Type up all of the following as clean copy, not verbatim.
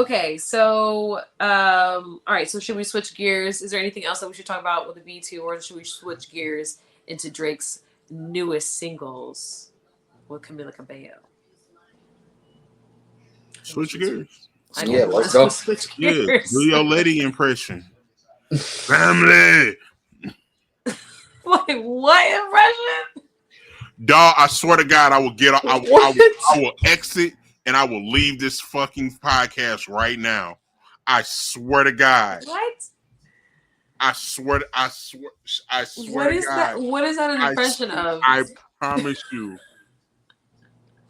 Okay, so all right, so should we switch gears? Is there anything else that we should talk about with the B2, or should we switch gears into Drake's newest singles with Camila Cabello? I think we Switch should. gears. I Yeah, think we might let's as well go. switch Yeah, do gears. your lady impression. Family. Like what impression? Dog, I swear to God, I will get. What? I will exit and I will leave this fucking podcast right now. I swear to God. What? I swear. I swear What to is that? God. What is that an impression of? I promise you.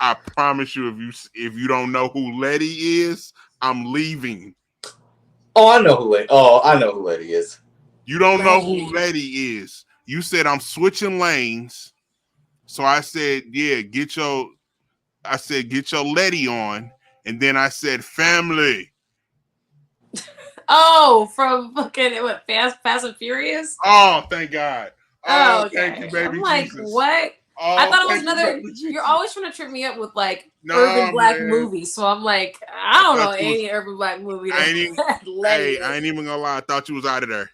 I promise you. If you don't know who Letty is, I'm leaving. Oh, I know who Letty. Oh, I know who Letty is. You don't know Letty. who Letty is. You said I'm switching lanes. So I said, yeah, get your Letty on. And then I said family. Oh, from fucking what? Fast and Furious. Oh, thank God. Oh, Thank okay. you, baby I'm like, Jesus. what? Oh, I thought it was thank you, another. baby Jesus. You're always trying to trip me up with like Nah, urban black man. movies. So I'm like, I don't know thought you was- any urban black movie I ain't even, that Letty. hey, I ain't even gonna lie. I thought you was out of there.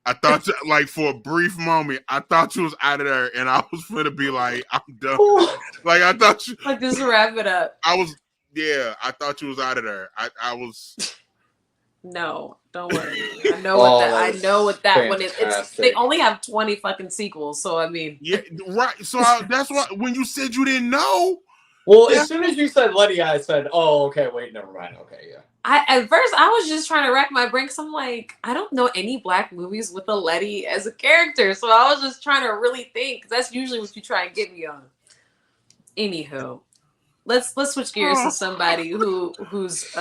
I thought, like, for a brief moment, I thought you was out of there, and I was gonna be like, I'm done. Like, I thought you, Like, just wrap it up. I thought you was out of there. I was. No, don't worry. I know Oh, what that. I that's know what that one is. It's fantastic. they only have 20 fucking sequels. So I mean, Yeah, right. So that's why when you said you didn't know, Well, Yeah. as soon as you said Letty, I said, "Oh, okay, wait, never mind." Okay, yeah. at first I was just trying to rack my brain because I'm like, I don't know any black movies with a Letty as a character. So I was just trying to really think, because that's usually what you try and get me on. Anywho, let's switch gears to somebody whose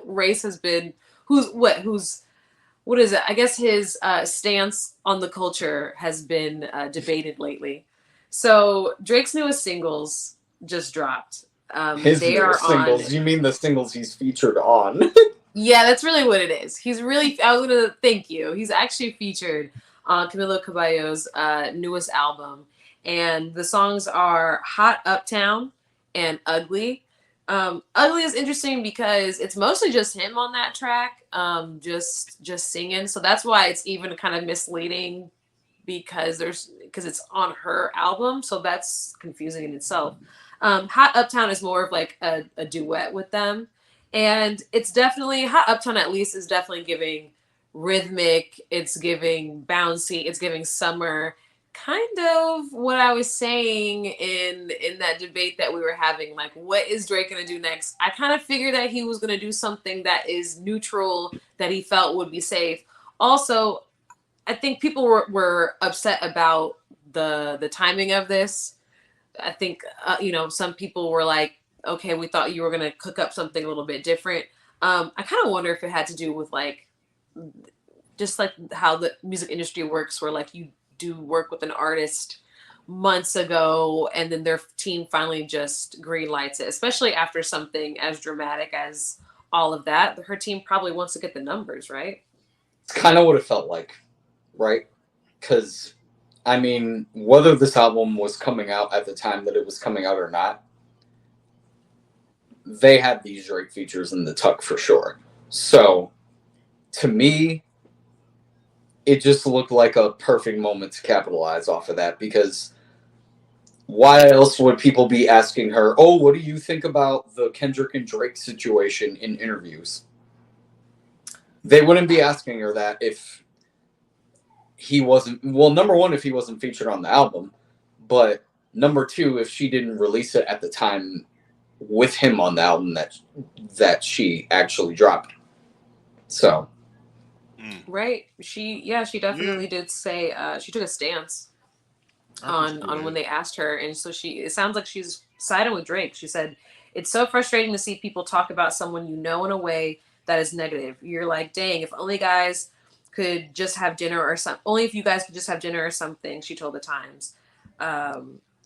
race has been who's what is it? I guess his stance on the culture has been debated lately. So Drake's newest singles just dropped. His They new are singles. on. You mean the singles he's featured on? Yeah, that's really what it is. He's really. I was gonna thank you. He's actually featured on Camilo Cabello's newest album, and the songs are "Hot Uptown" and "Ugly." Ugly is interesting because it's mostly just him on that track, just singing. So that's why it's even kind of misleading because it's on her album. So that's confusing in itself. Hot Uptown is more of like a duet with them. And it's definitely Hot Uptown at least is definitely giving rhythmic, it's giving bouncy, it's giving summer, kind of what I was saying in that debate that we were having, like what is Drake gonna do next? I kind of figured that he was gonna do something that is neutral, that he felt would be safe. Also, I think people were upset about the timing of this. I think some people were like, okay, we thought you were gonna cook up something a little bit different. I kind of wonder if it had to do with like just like how the music industry works, where like you do work with an artist months ago and then their team finally just green lights it, especially after something as dramatic as all of that. Her team probably wants to get the numbers, right? It's kind of what it felt like, right? Because, I mean, whether this album was coming out at the time that it was coming out or not, they had these Drake features in the tuck for sure. So, to me, it just looked like a perfect moment to capitalize off of that, because why else would people be asking her, oh, what do you think about the Kendrick and Drake situation in interviews? They wouldn't be asking her that if he wasn't, well, number one, if he wasn't featured on the album, but number two, if she didn't release it at the time with him on the album that she actually dropped. So right, she definitely did say she took a stance on when they asked her, and so it sounds like she's siding with Drake. She said, it's so frustrating to see people talk about someone you know in a way that is negative. You're like, dang, if only guys could just have dinner or something. Only if you guys could just have dinner or something, she told the Times,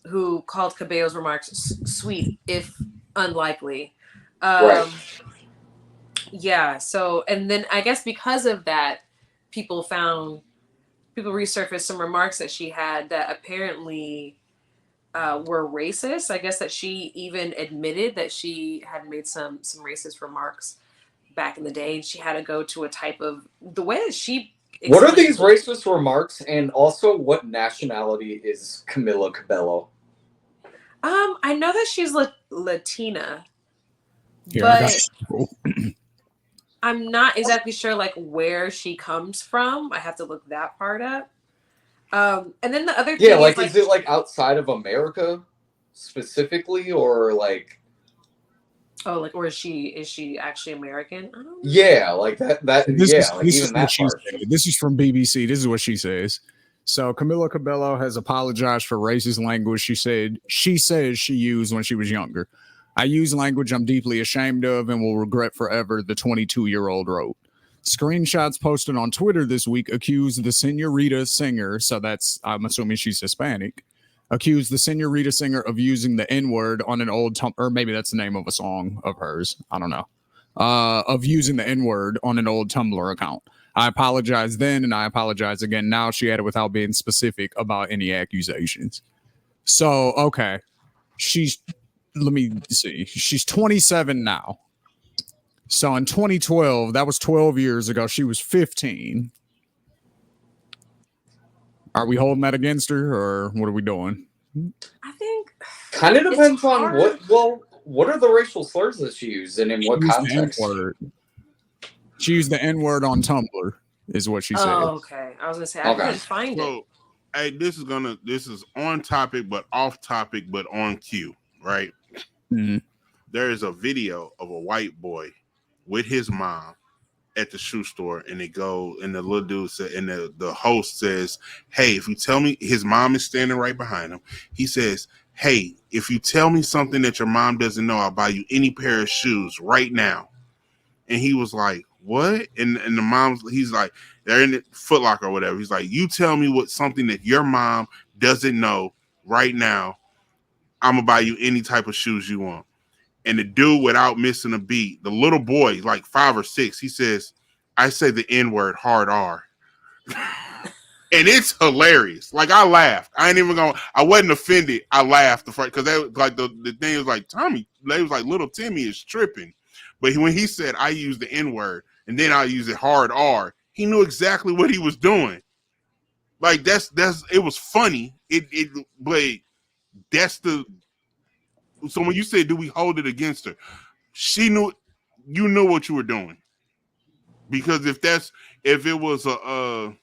who called Cabello's remarks sweet, if unlikely. right. Yeah, so, and then I guess because of that, people resurfaced some remarks that she had that apparently were racist. I guess that she even admitted that she had made some racist remarks back in the day, and she had to go to a type of the way that she. What are these racist remarks? And also, what nationality is Camila Cabello? I know that she's Latina, Yeah, but I'm not exactly sure like where she comes from. I have to look that part up. And then the other thing is it like outside of America specifically, or like? Oh, like, or is she actually American? I don't know. Yeah, like that. This is even that she part. said. This is from BBC. This is what she says. So Camila Cabello has apologized for racist language she says she used when she was younger. I use language I'm deeply ashamed of and will regret forever, the 22-year-old wrote. Screenshots posted on Twitter this week accused the Senorita singer, so that's, I'm assuming she's Hispanic, accused the Senorita singer of using the N-word on an old, or maybe that's the name of a song of hers, I don't know, of using the N-word on an old Tumblr account. I apologize then, and I apologize again now, she added, without being specific about any accusations. So, okay, let me see, she's 27 now. So in 2012, that was 12 years ago, she was 15. Are we holding that against her, or what are we doing? I think kind of depends on what are the racial slurs that she used and in what context. She used the N-word on Tumblr, is what she said. Oh, okay. I was gonna say I couldn't find it. Hey, this is on topic but off topic but on cue, right? Mm-hmm. There is a video of a white boy with his mom at the shoe store, and the little dude said, and the host says, "Hey, if you tell me," his mom is standing right behind him. He says, "Hey, if you tell me something that your mom doesn't know, I'll buy you any pair of shoes right now." And he was like, "What?" And the he's like, they're in the Foot Locker or whatever. He's like, "You tell me something that your mom doesn't know right now, I'm gonna buy you any type of shoes you want." And the dude, without missing a beat, the little boy, like 5 or 6, he says, "I say the N-word, hard R." And it's hilarious. Like, I laughed. I wasn't offended. I laughed because they like the thing was like, Tommy, they was like, little Timmy is tripping. But when he said, "I use the N-word and then I use it hard R," he knew exactly what he was doing. Like, it was funny. But that's the. So when you say, do we hold it against her? She knew, you knew what you were doing. Because if it was a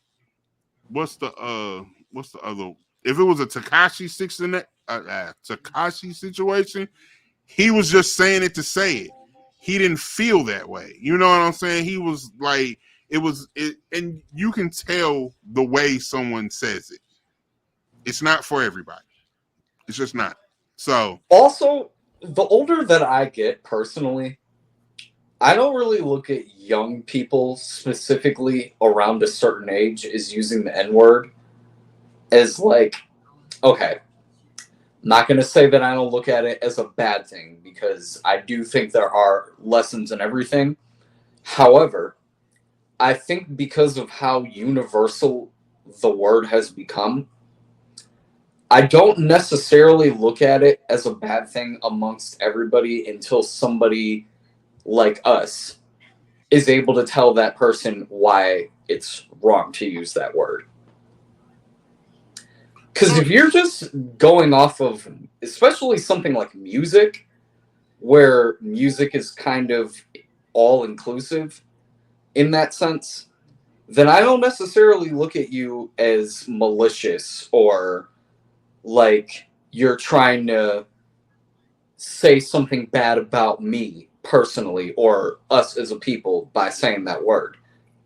what's the other? If it was a Tekashi Tekashi situation, he was just saying it to say it. He didn't feel that way. You know what I'm saying? He was like, and you can tell the way someone says it. It's not for everybody. It's just not. So also, the older that I get personally, I don't really look at young people specifically around a certain age as using the N-word as like, okay, not going to say that I don't look at it as a bad thing, because I do think there are lessons in everything. However, I think because of how universal the word has become, I don't necessarily look at it as a bad thing amongst everybody until somebody like us is able to tell that person why it's wrong to use that word. Because if you're just going off of, especially something like music, where music is kind of all-inclusive in that sense, then I don't necessarily look at you as malicious or like you're trying to say something bad about me personally or us as a people by saying that word.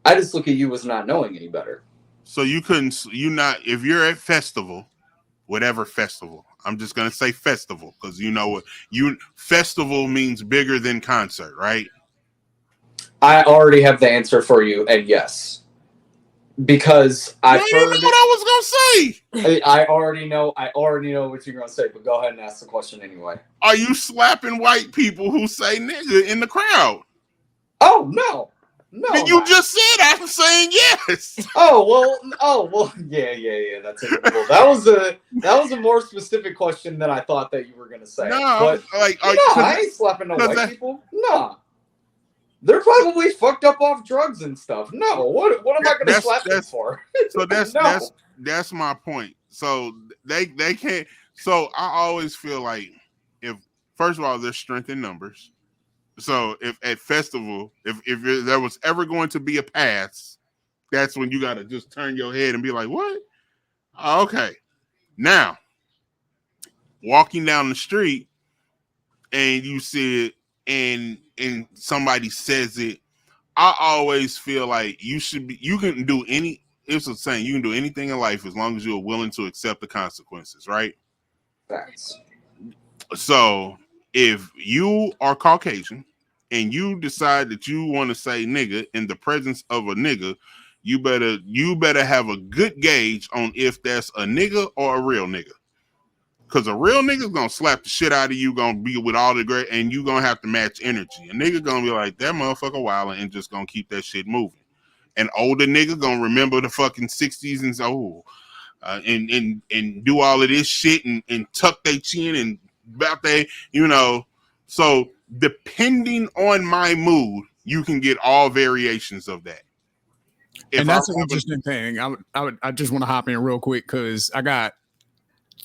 I just look at you as not knowing any better. So if you're at festival, whatever festival, I'm just going to say festival, because festival means bigger than concert, right? I already have the answer for you, and yes. Because I've heard what I was gonna say. I already know what you're gonna say, but go ahead and ask the question anyway. Are you slapping white people who say nigga in the crowd? Oh no. Then you just said I'm saying yes. Oh well, yeah. That's it. Well, that was a more specific question than I thought that you were gonna say. No, but I ain't slapping no white people. Nah. They're probably fucked up off drugs and stuff. No, what am I going to slap them for? So No. that's my point. So they can't. So I always feel like if first of all there's strength in numbers. So if at festival, if there was ever going to be a pass, that's when you got to just turn your head and be like, what? Okay. Now, walking down the street and you see it and somebody says it, I always feel like you can do it's a saying, you can do anything in life as long as you're willing to accept the consequences, right? Facts. So if you are Caucasian and you decide that you want to say nigga in the presence of a nigga, you better have a good gauge on if that's a nigga or a real nigga. Because a real nigga's gonna slap the shit out of you, gonna be with all the great, and you gonna have to match energy. A nigga gonna be like, that motherfucker wildin' and just gonna keep that shit moving. An older nigga gonna remember the fucking 60s and so and do all of this shit and tuck their chin and about they, So depending on my mood, you can get all variations of that. And that's an interesting thing. I just want to hop in real quick because I got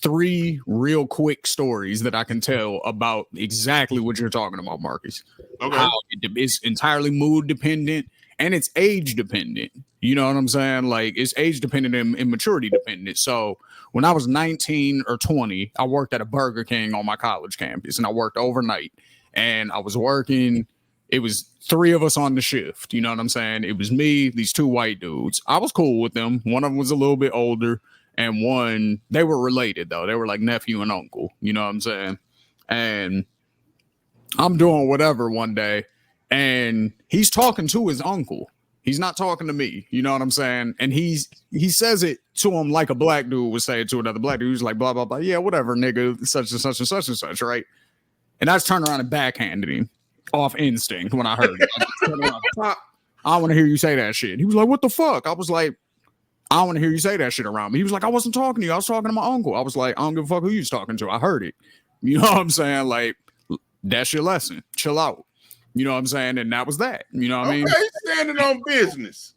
3 real quick stories that I can tell about exactly what you're talking about, Marcus. Okay. How it's entirely mood dependent and it's age dependent. You know what I'm saying? Like it's age dependent and maturity dependent. So when I was 19 or 20, I worked at a Burger King on my college campus and I worked overnight and I was working. It was 3 of us on the shift. You know what I'm saying? It was me, these 2 white dudes. I was cool with them. One of them was a little bit older. And one, they were related, though. They were like nephew and uncle. You know what I'm saying? And I'm doing whatever one day. And he's talking to his uncle. He's not talking to me. You know what I'm saying? And he says it to him like a black dude would say it to another black dude. He's like, blah, blah, blah. Yeah, whatever, nigga. Such and such and such and such, right? And I just turned around and backhanded him off instinct when I heard it. I want to hear you say that shit. He was like, what the fuck? I was like, I don't want to hear you say that shit around me. He was like, I wasn't talking to you. I was talking to my uncle. I was like, I don't give a fuck who you was talking to. I heard it. You know what I'm saying? Like, that's your lesson. Chill out. You know what I'm saying? And that was that. You know what I mean? Okay, standing on business.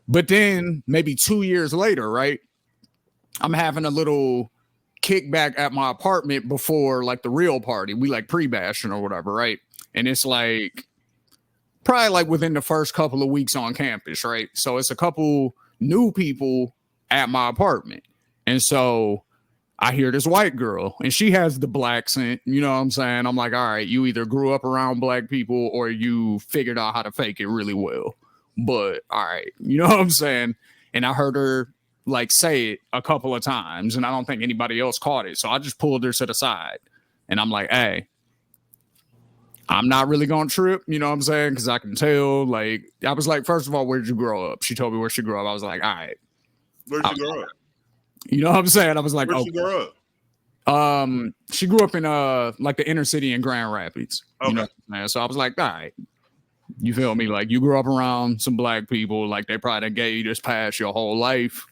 But then maybe 2 years later, right? I'm having a little kickback at my apartment before like the real party. We like pre-bashing or whatever, right? And it's like probably like within the first couple of weeks on campus, right? So it's a couple new people at my apartment. And so I hear this white girl and she has the black scent. You know what I'm saying? I'm like, all right, you either grew up around black people or you figured out how to fake it really well. But all right, you know what I'm saying? And I heard her like say it a couple of times and I don't think anybody else caught it. So I just pulled her to the side and I'm like, hey, I'm not really going to trip, you know what I'm saying? Because I can tell, like, I was like, first of all, where did you grow up? She told me where she grew up. I was like, all right. Where'd you grow up? You know what I'm saying? I was like, where'd she grow up? She grew up in like the inner city in Grand Rapids. Okay. You know what I'm saying? So I was like, all right. You feel me? Like, you grew up around some black people. Like, they probably gave you this pass your whole life.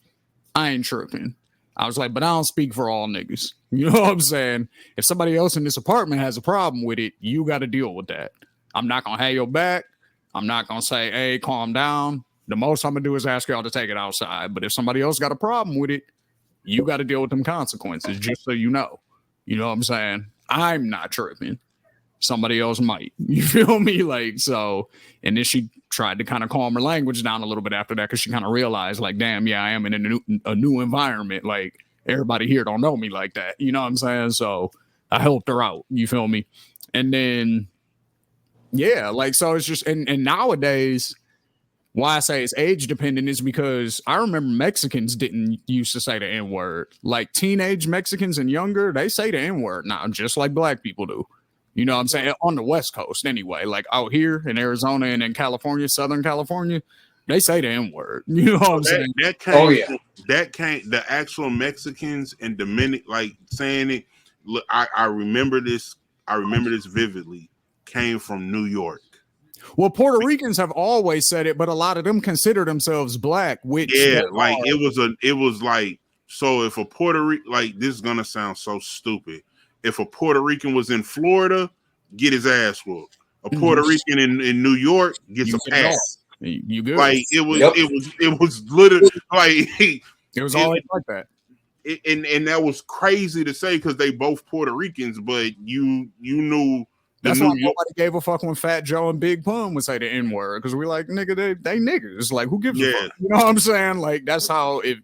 I ain't tripping. I was like, but I don't speak for all niggas. You know what I'm saying? If somebody else in this apartment has a problem with it, you got to deal with that. I'm not going to have your back. I'm not going to say, hey, calm down. The most I'm going to do is ask y'all to take it outside. But if somebody else got a problem with it, you got to deal with them consequences, just so you know. You know what I'm saying? I'm not tripping. Somebody else might. You feel me? Like, so, and then she tried to kind of calm her language down a little bit after that because she kind of realized, like, damn, yeah, I am in a new environment. Like, everybody here don't know me like that. You know what I'm saying? So I helped her out. You feel me? And then, yeah, like, so it's just, and nowadays, why I say it's age dependent is because I remember Mexicans didn't used to say the N-word. Like, teenage Mexicans and younger, they say the N-word now, just like black people do. You know what I'm saying? On the West Coast, anyway. Like, out here in Arizona and in California, Southern California, they say the N-word. You know what I'm saying? The actual Mexicans and Dominican, like, saying it. Look, I remember this. I remember this vividly. Came from New York. Well, Puerto Ricans have always said it, but a lot of them consider themselves black. Which like it was like, so if a Puerto Rican, like, this is gonna sound so stupid. If a Puerto Rican was in Florida, get his ass whooped. A Puerto Rican in New York gets You a get it pass. You good? Like it was, Yep. it was literally like It was always like that. and that was crazy to say because they both Puerto Ricans, but you knew That's New why York. nobody gave a fuck when Fat Joe and Big Pun would say the N word because we're like, nigga, they niggas. Like, who gives a Yeah. fuck? You know what I'm saying? Like, that's how it.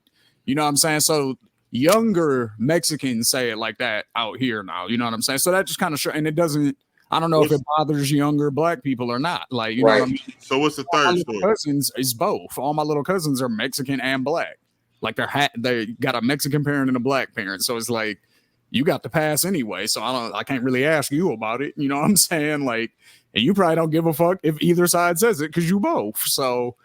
You know what I'm saying? So younger Mexicans say it like that out here now. You know what I'm saying? So that just kind of and it doesn't. I don't know if it bothers younger black people or not. Like, you know what I mean? So what's the All my third little story? cousins is both. All my little cousins are Mexican and black. Like they got a Mexican parent and a black parent. So it's like you got the pass anyway. So I can't really ask you about it. You know what I'm saying? Like, and you probably don't give a fuck if either side says it because you both. So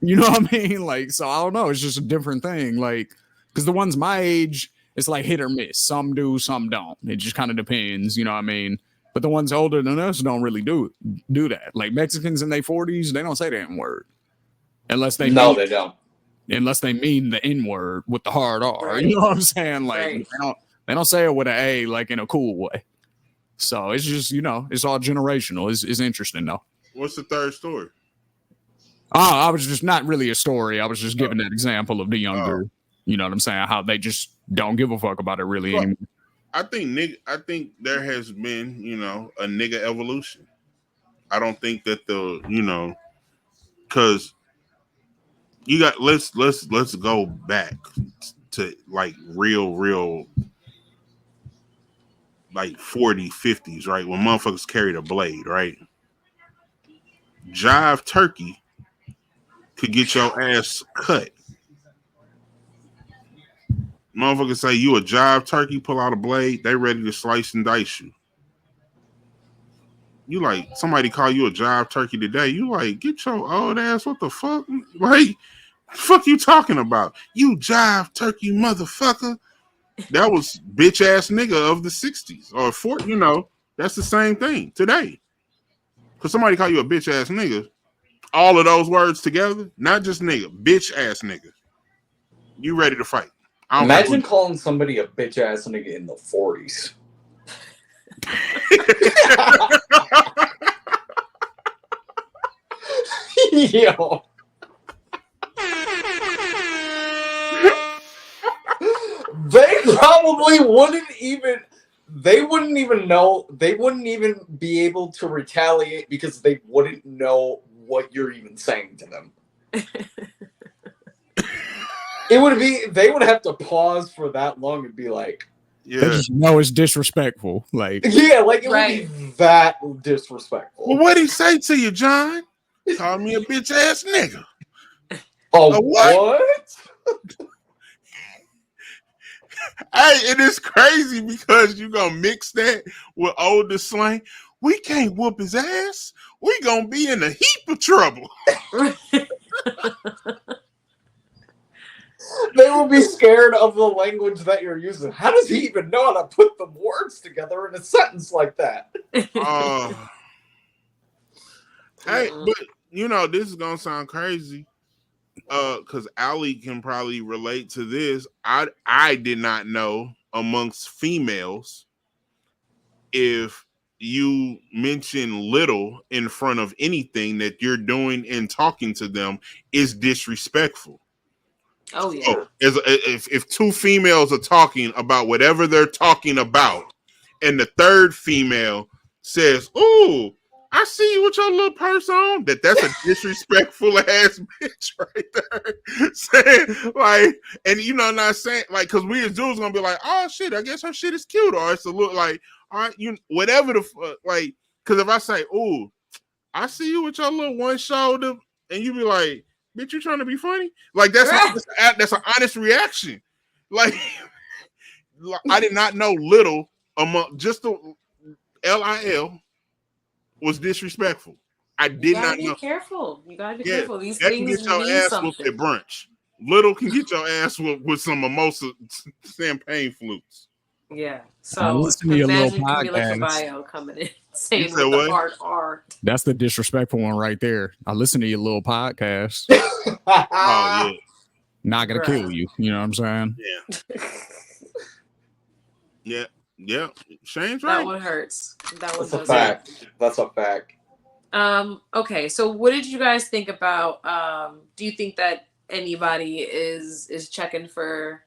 you know what I mean? Like, so I don't know. It's just a different thing. Like, because the ones my age, it's like hit or miss. Some do, some don't. It just kind of depends. You know what I mean? But the ones older than us don't really do that. Like Mexicans in their 40s, they don't say the N word unless they they don't. Unless they mean the N word with the hard R. Right. You know what I'm saying? Like Right. they don't say it with an A like in a cool way. So it's just, you know, it's all generational. It's interesting though. What's the third story? Oh, I was just not really a story. I was just giving that example of the younger, you know what I'm saying, how they just don't give a fuck about it really anymore. I think there has been, you know, a nigga evolution. I don't think that because you got let's go back to like real like 40s, 50s, right? When motherfuckers carried a blade, right? Jive turkey could get your ass cut. Motherfuckers say you a jive turkey, pull out a blade, they ready to slice and dice you. You like somebody call you a jive turkey today, you like get your old ass, what the fuck? Like, fuck you talking about? You jive turkey motherfucker. That was bitch ass nigga of the 60s or 40, you know, that's the same thing today. Cause somebody call you a bitch ass nigga, all of those words together, not just nigga, bitch ass nigga. You ready to fight. Imagine calling somebody a bitch ass nigga in the 40s. Yo. They wouldn't even know, they wouldn't even be able to retaliate because they wouldn't know what you're even saying to them. They would have to pause for that long and be like, yeah. They just know it's disrespectful. Like, yeah, like it Right. would be that disrespectful. Well, what'd he say to you, John? Call me a bitch ass nigga. Oh, what? what? Hey, it is crazy because you gonna mix that with older slang. We can't whoop his ass. We gonna be in a heap of trouble. They will be scared of the language that you're using. How does he even know how to put the words together in a sentence like that? Hey, but you know, this is gonna sound crazy. Because Ali can probably relate to this. I did not know amongst females if you mention little in front of anything that you're doing and talking to them is disrespectful. Oh yeah. So, if two females are talking about whatever they're talking about, and the third female says, "Ooh, I see you with your little purse on," that's a disrespectful ass bitch right there. Saying like, and you know, not saying like, because we as dudes gonna be like, "Oh shit, I guess her shit is cute," or it's a look like, all right, you whatever the like. Because if I say, "Ooh, I see you with your little one shoulder," and you be like, "Bitch, you trying to be funny?" Like that's an honest reaction. Like I did not know little among just the LIL was disrespectful. I did not know. Careful. You gotta be careful. These that can things get your mean ass something. whooped at brunch. Little can get your ass whooped with some mimosa champagne flutes. Yeah. So listen to your little imagine Camila podcast. Cabello coming in saying said with the what? hard R. that's the disrespectful one right there. I listen to your little podcast. Oh yeah. Not gonna kill you. You know what I'm saying? Yeah. Yeah, Shane's That right. one hurts. That one That's a does. fact. That's a fact. Okay, so what did you guys think about? Do you think that anybody is checking for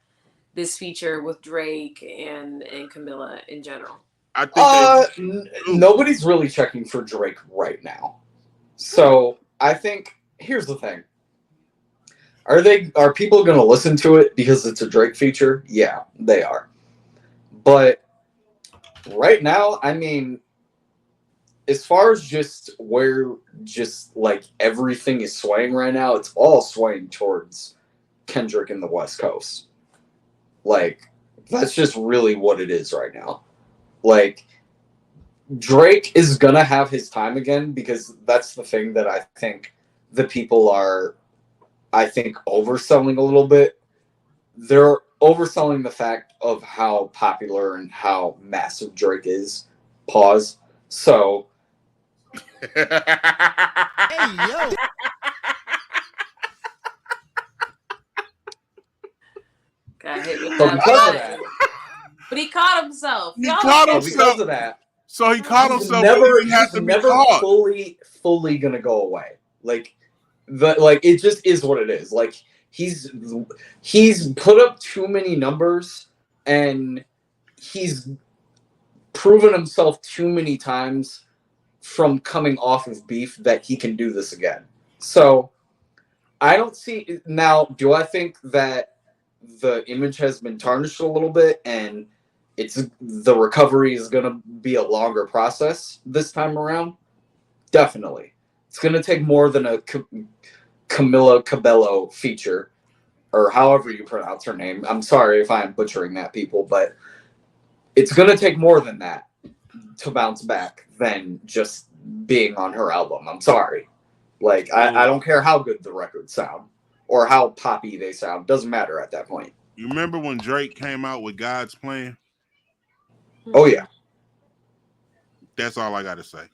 this feature with Drake and Camilla in general? I think Nobody's really checking for Drake right now. So I think here's the thing. Are people gonna listen to it because it's a Drake feature? Yeah, they are. But right now, I mean, as far as just like everything is swaying right now, it's all swaying towards Kendrick and the West Coast. Like, that's just really what it is right now. Like, Drake is gonna have his time again because that's the thing that I think the people are, I think, overselling a little bit. They're overselling the fact of how popular and how massive Drake is. Pause. So, Hey, yo. Got hit with so that because of button. that, But he caught himself. He Y'all caught okay? so himself. because of that, So he caught he's himself. never, He has he's to be never caught. fully gonna go away. Like it just is what it is. Like he's put up too many numbers and he's proven himself too many times from coming off of beef that he can do this again. So I don't see now. Do I think that the image has been tarnished a little bit and the recovery is going to be a longer process this time around? Definitely. It's going to take more than a Camila Cabello feature, or however you pronounce her name. I'm sorry if I'm butchering that, people, but it's going to take more than that to bounce back than just being on her album. I'm sorry. Like, I don't care how good the records sound or how poppy they sound. Doesn't matter at that point. You remember when Drake came out with God's Plan? Oh, yeah. That's all I got to say.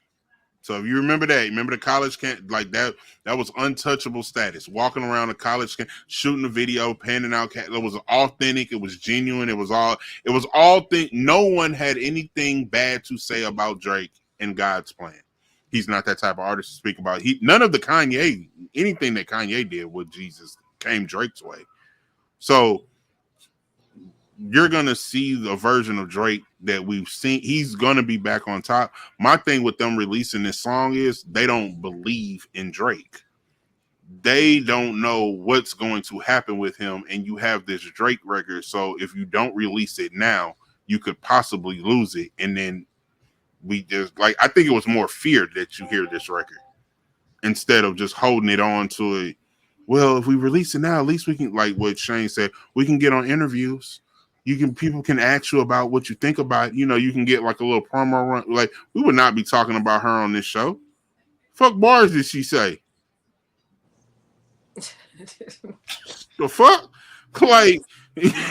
So if you remember that, remember the college camp, like that was untouchable status. Walking around the college camp, shooting the video, panning out. It was authentic. It was genuine. It was all thing. No one had anything bad to say about Drake and God's Plan. He's not that type of artist to speak about. None of the anything that Kanye did with Jesus came Drake's way. So you're going to see the version of Drake that we've seen. He's going to be back on top. My thing with them releasing this song is they don't believe in Drake. They don't know what's going to happen with him, and you have this Drake record. So if you don't release it now, you could possibly lose it. And then we just, like, I think it was more fear that you hear this record instead of just holding it on to it. Well, if we release it now, at least we can, like what Shane said, we can get on interviews. People can ask you about what you think about, you can get like a little promo run. Like, we would not be talking about her on this show. Fuck bars did she say? The fuck? Like,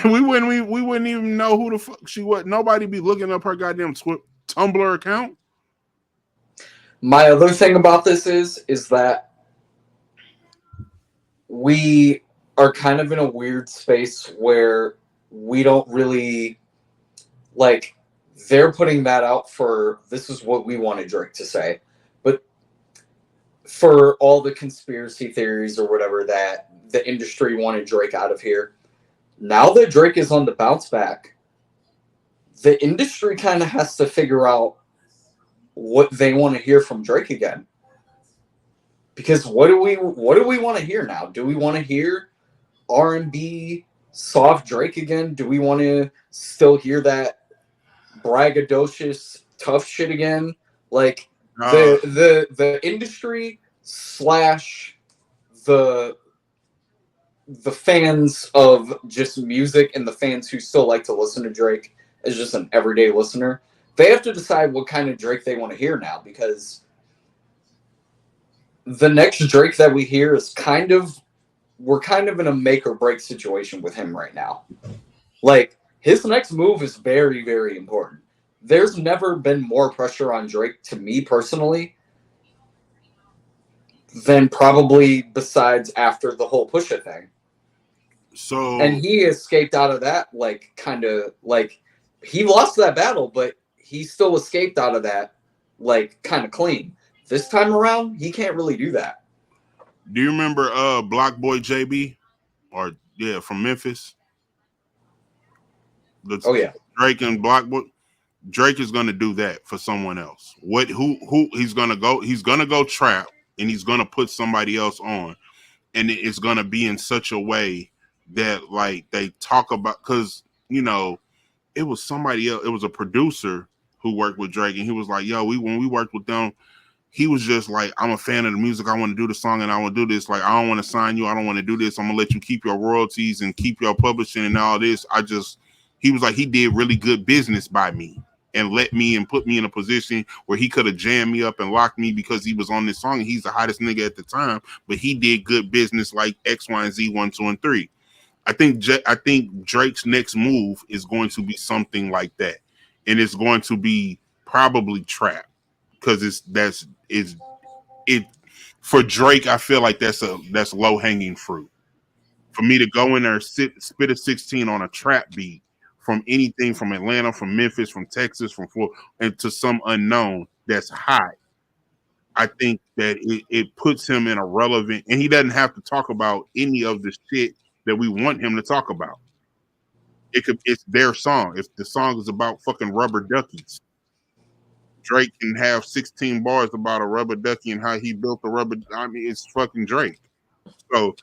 we wouldn't even know who the fuck she was. Nobody be looking up her goddamn Tumblr account. My other thing about this is that we are kind of in a weird space where we don't really, like, they're putting that out for, this is what we wanted Drake to say. But for all the conspiracy theories or whatever that the industry wanted Drake out of here, now that Drake is on the bounce back, the industry kind of has to figure out what they want to hear from Drake again. Because what do we want to hear now? Do we want to hear R&B soft Drake again? Do we want to still hear that braggadocious tough shit again? Like the industry / the fans of just music and the fans who still like to listen to Drake as just an everyday listener, they have to decide what kind of Drake they want to hear now, because the next Drake that we hear is we're kind of in a make or break situation with him right now. Like, his next move is very, very important. There's never been more pressure on Drake, to me personally, than probably besides after the whole Pusha thing. So, and he escaped out of that, like, kind of like he lost that battle, but he still escaped out of that like kind of clean. This time around, he can't really do that. Do you remember Block Boy JB? Or yeah, from Memphis? Oh yeah. Drake and Block Boy. Drake is gonna do that for someone else. Who he's gonna go? He's gonna go trap and he's gonna put somebody else on. And it's gonna be in such a way that like they talk about, because you know, it was somebody else, it was a producer who worked with Drake, and he was like, yo, when we worked with them, he was just like, I'm a fan of the music, I want to do the song and I want to do this. Like, I don't want to sign you, I don't want to do this. I'm gonna let you keep your royalties and keep your publishing and all this. He was like, he did really good business by me and let me and put me in a position where he could have jammed me up and locked me because he was on this song and he's the hottest nigga at the time, but he did good business like X, Y, and Z, 1, 2, and 3. I think Drake's next move is going to be something like that, and it's going to be probably trap, because it for Drake. I feel like that's low hanging fruit for me to go in there spit a 16 on a trap beat from anything from Atlanta, from Memphis, from Texas, from Florida, and to some unknown that's hot. I think that it puts him in a relevant, and he doesn't have to talk about any of the shit that we want him to talk about. It's their song. If the song is about fucking rubber duckies, Drake can have 16 bars about a rubber ducky and how he built the rubber. I mean, it's fucking Drake. So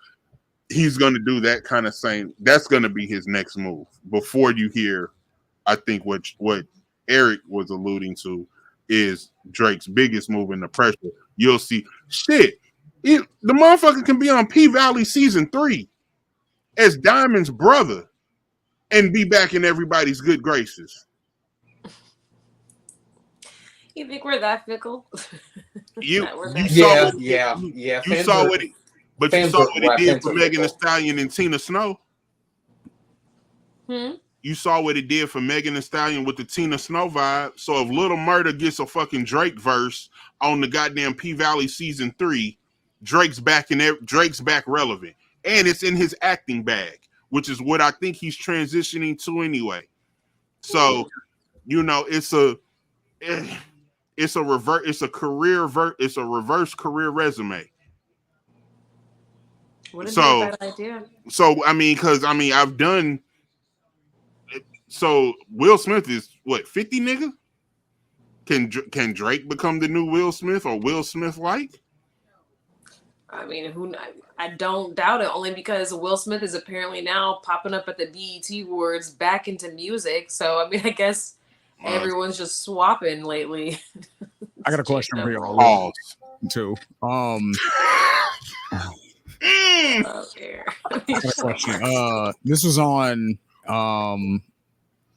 he's going to do that kind of same. That's going to be his next move. Before you hear, I think what Eric was alluding to is Drake's biggest move in the pressure. You'll see shit. The motherfucker can be on P Valley season 3 as Diamond's brother and be back in everybody's good graces. You think we're that fickle? You saw what fans it did for Megan Thee Stallion and Tina Snow. You saw what it did for Megan Thee Stallion with the Tina Snow vibe. So if Little Murder gets a fucking Drake verse on the goddamn P Valley season 3, Drake's back relevant, and it's in his acting bag, which is what I think he's transitioning to anyway. So, you know, it's a reverse career resume. What is a bad idea? So I mean, because I've done. So Will Smith is what, 50, nigga? Can Drake become the new Will Smith or Will Smith like? I mean, I don't doubt it, only because Will Smith is apparently now popping up at the BET Awards back into music. So I mean, I guess everyone's just swapping lately. I got a question for y'all too. This was on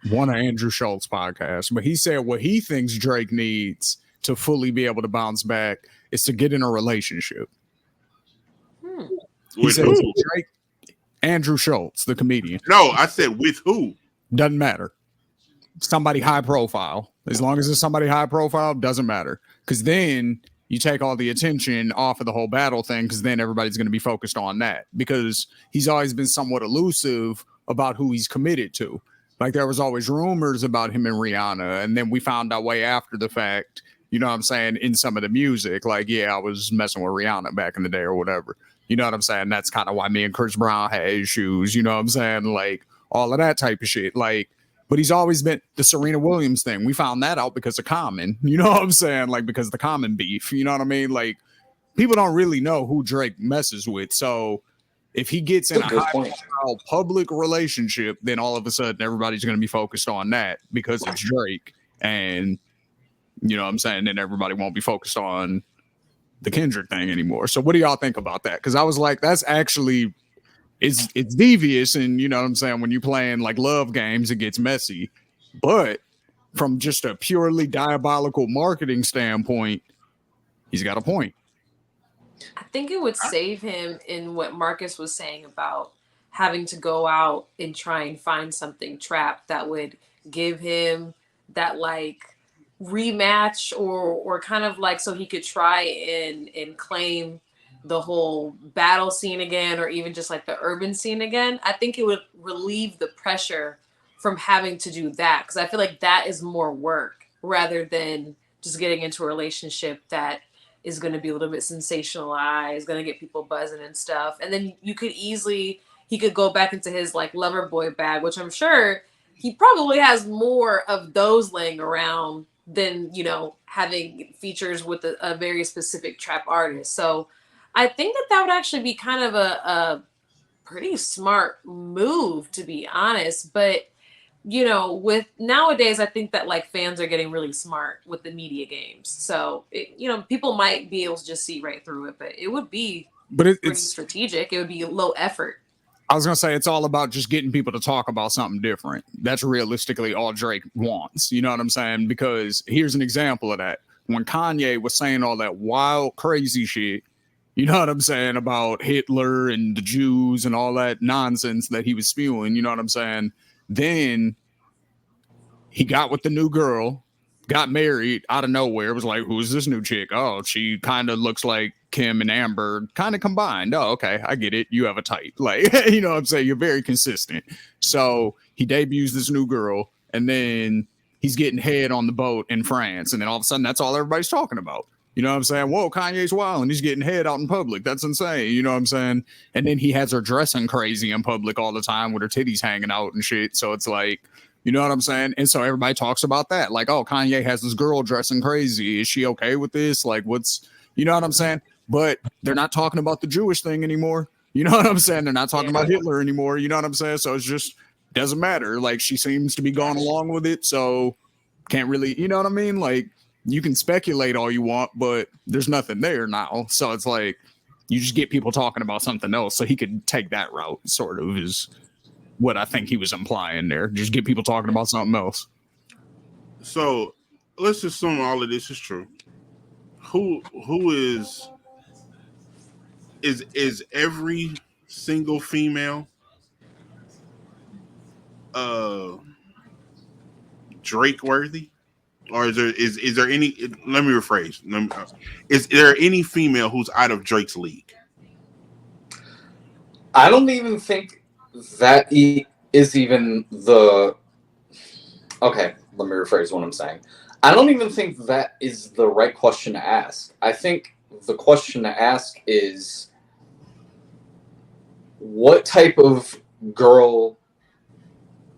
one of Andrew Schultz's podcasts, but he said what he thinks Drake needs to fully be able to bounce back is to get in a relationship. He said Drake, Andrew Schultz, the comedian. No, I said with who? Doesn't matter. Somebody high profile. As long as it's somebody high profile, doesn't matter. Because then you take all the attention off of the whole battle thing, because then everybody's going to be focused on that. Because he's always been somewhat elusive about who he's committed to. Like, there was always rumors about him and Rihanna, and then we found out way after the fact, you know what I'm saying, in some of the music, like, yeah, I was messing with Rihanna back in the day or whatever. You know what I'm saying? That's kind of why me and Chris Brown had issues, you know what I'm saying? Like, all of that type of shit. Like, but he's always been the Serena Williams thing. We found that out because of Common, you know what I'm saying? Like, because of the Common beef, you know what I mean? Like, people don't really know who Drake messes with. So if he gets in a high-profile public relationship, then all of a sudden everybody's going to be focused on that because it's Drake. And, you know what I'm saying? Then everybody won't be focused on the Kendrick thing anymore. So what do y'all think about that? Because I was like, that's actually, it's devious. And, you know what I'm saying? When you're playing like love games, it gets messy. But from just a purely diabolical marketing standpoint, he's got a point. I think it would save him in what Marcus was saying about having to go out and try and find something trapped that would give him that like rematch or kind of like so he could try and claim the whole battle scene again, or even just like the urban scene again. I think it would relieve the pressure from having to do that, because I feel like that is more work rather than just getting into a relationship that is going to be a little bit sensationalized, going to get people buzzing and stuff. And then he could go back into his like lover boy bag, which I'm sure he probably has more of those laying around than, having features with a very specific trap artist. So I think that would actually be kind of a pretty smart move, to be honest. But with nowadays, I think that like fans are getting really smart with the media games. So, people might be able to just see right through it, but it would be pretty strategic. It would be low effort. I was going to say, it's all about just getting people to talk about something different. That's realistically all Drake wants. You know what I'm saying? Because here's an example of that. When Kanye was saying all that wild, crazy shit, you know what I'm saying, about Hitler and the Jews and all that nonsense that he was spewing, you know what I'm saying? Then he got with the new girl, got married out of nowhere. It was like, who's this new chick? Oh, she kind of looks like Kim and Amber kind of combined. Oh, okay, I get it. You have a type. Like, you know what I'm saying? You're very consistent. So he debuts this new girl, and then he's getting head on the boat in France. And then all of a sudden, that's all everybody's talking about. You know what I'm saying? Whoa, Kanye's wild and he's getting head out in public. That's insane. You know what I'm saying? And then he has her dressing crazy in public all the time with her titties hanging out and shit. So it's like, you know what I'm saying? And so everybody talks about that. Like, oh, Kanye has this girl dressing crazy. Is she okay with this? Like, you know what I'm saying? But they're not talking about the Jewish thing anymore. You know what I'm saying? They're not talking about Hitler anymore. You know what I'm saying? So it's just doesn't matter. Like, she seems to be going along with it. So can't really, you know what I mean? Like, you can speculate all you want, but there's nothing there now. So it's like you just get people talking about something else. So he could take that route, sort of, is what I think he was implying there. Just get people talking about something else. So let's assume all of this is true. Who is every single female Drake worthy? Or is there any? Let me rephrase. Is there any female who's out of Drake's league? I don't even think that is even the. Okay, let me rephrase what I'm saying. I don't even think that is the right question to ask. I think the question to ask is, what type of girl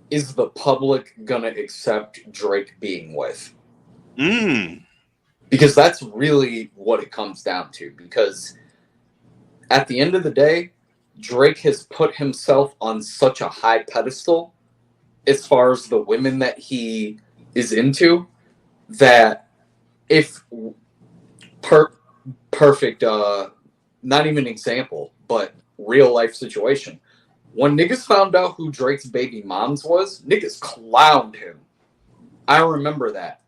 is the public gonna accept Drake being with? Because that's really what it comes down to. Because at the end of the day, Drake has put himself on such a high pedestal as far as the women that he is into, that if perfect, not even example, but real life situation. When niggas found out who Drake's baby moms was, niggas clowned him. I remember that.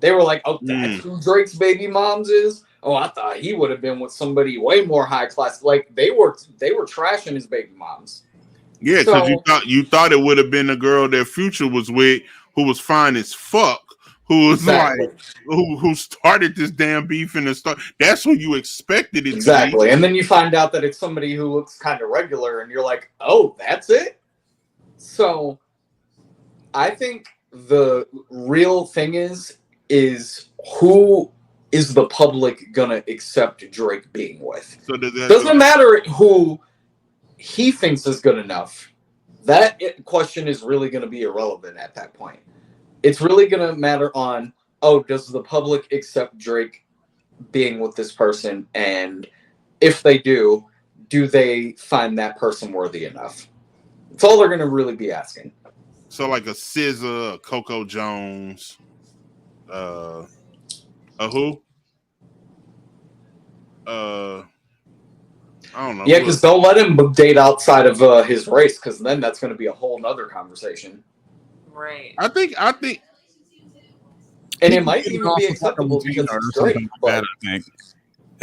They were like, oh, that's who Drake's baby moms is? Oh, I thought he would have been with somebody way more high class. Like, they were trashing his baby moms. Yeah, because you thought it would have been a girl that Future was with, who was fine as fuck, who was like, who started this damn beef in the start. That's who you expected it to be. And then you find out that it's somebody who looks kind of regular, and you're like, oh, that's it? So I think the real thing is who is the public gonna accept Drake being with? So doesn't matter who he thinks is good enough. That question is really gonna be irrelevant at that point. It's really gonna matter on, oh, does the public accept Drake being with this person? And if they do they find that person worthy enough? That's all they're gonna really be asking. So like a SZA, a Coco Jones, a who? I don't know. Yeah, because don't let him date outside of his race, because then that's going to be a whole nother conversation. Right. I think, and it might even be acceptable because it's Drake. But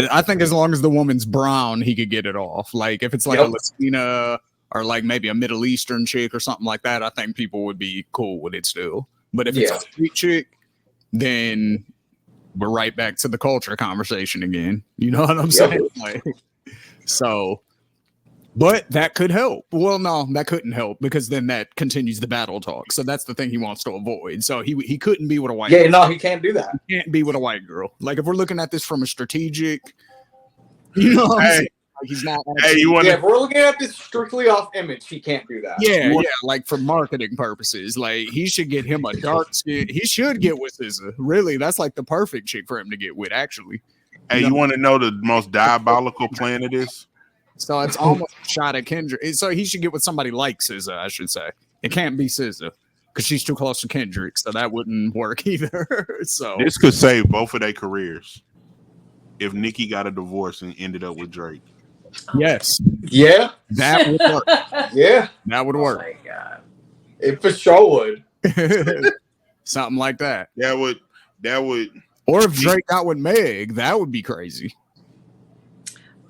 I think as long as the woman's brown, he could get it off. Like if it's like a Latina or like maybe a Middle Eastern chick or something like that, I think people would be cool with it still. But if it's a street chick, then we're right back to the culture conversation again. You know what I'm saying? Like, so But that could help. Well, no, that couldn't help because then that continues the battle talk. So that's the thing he wants to avoid. So he couldn't be with a white Yeah, girl. no, he can't do that. He can't be with a white girl. Like if we're looking at this from a strategic, you know what I'm Hey. saying? Like, he's not Hey, you want Yeah, to? if we're looking at this strictly off image, he can't do that. Yeah, like for marketing purposes. Like he should get him a dark skin. He should get with SZA. Really, that's like the perfect chick for him to get with, actually. Hey, you want to know the most diabolical plan of this? So it's almost a shot at Kendrick. So he should get with somebody like SZA, I should say. It can't be SZA because she's too close to Kendrick, so that wouldn't work either. So This could save both of their careers if Nicki got a divorce and ended up with Drake. yes, Yeah, that would work. yeah, That would Oh work. my god. it for sure would. Something like that. That would. Or if Drake got with Meg, that would be crazy.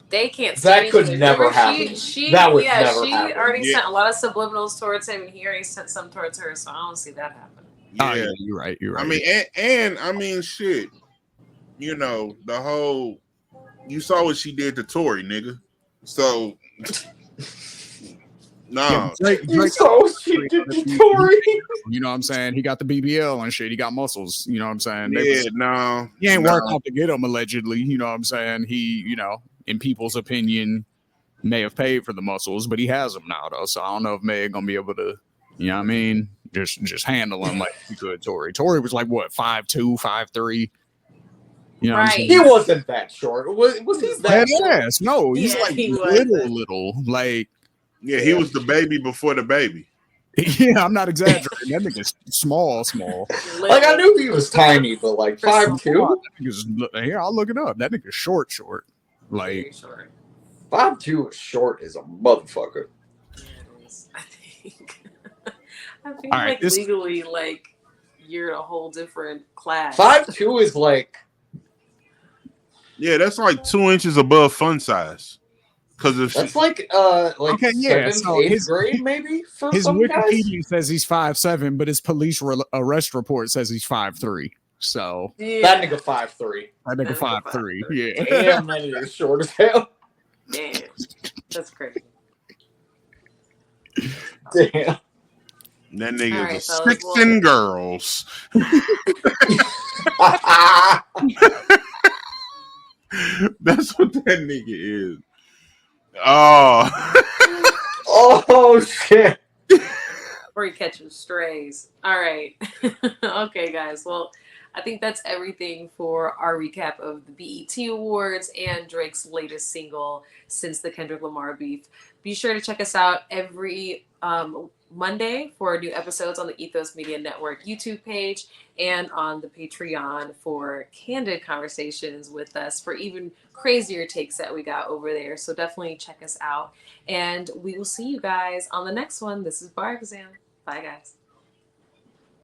They can't. That see could each other. never Remember, happen. She, That would yeah, never she happen. already Yeah. sent a lot of subliminals towards him, and he already sent some towards her. So I don't see that happen. Oh, Yeah. yeah, you're right. You're right. I mean, and I mean, shit. You know, the whole. You saw what she did to Tory, nigga. So, no. Yeah, Drake, You saw what she did to Tory. you know what I'm saying? He got the BBL and shit. He got muscles. You know what I'm saying? They Yeah, was- no. he ain't no. worked out to get him allegedly. You know what I'm saying? He, you know, in people's opinion, may have paid for the muscles, but he has them now though. So I don't know if Meg gonna be able to, you know what I mean? Just handle him like he could Tory. Tory was like what 5'2", 5'3". You know what I'm Right. saying? He wasn't that short. Was he that short? Yes, no, he's Yeah, like he was. little. Like, Yeah, he was the baby before the baby. yeah, I'm not exaggerating. That nigga's small. Like I knew he was tiny, but like 5'2", That nigga's, here, I'll look it up. That nigga's short. Like, Very short. 5'2" is short as a motherfucker. Yeah, it is, I think. I feel All right, like this- legally, like you're a whole different class. 5'2" is like Yeah, that's like 2 inches above fun size. Because if that's she, like Okay, yeah, 7th, so 8th his- grade maybe for his some guys. Wikipedia says he's 5'7", but his police arrest report says he's 5'3". So Yeah. That nigga 5'3". that nigga That nigga 5'3". 5'3". Yeah. Damn, that nigga is short as hell. Damn. That's crazy. Damn. that nigga All right, is a fellas, six well- and girls. That's what that nigga is. Oh, Oh shit. Or he catches strays. All right. Okay, guys. Well, I think that's everything for our recap of the BET Awards and Drake's latest single since the Kendrick Lamar beef. Be sure to check us out every Monday for new episodes on the Ethos Media Network YouTube page and on the Patreon for candid conversations with us for even crazier takes that we got over there. So definitely check us out. And we will see you guys on the next one. This is Bar Exam. Bye, guys.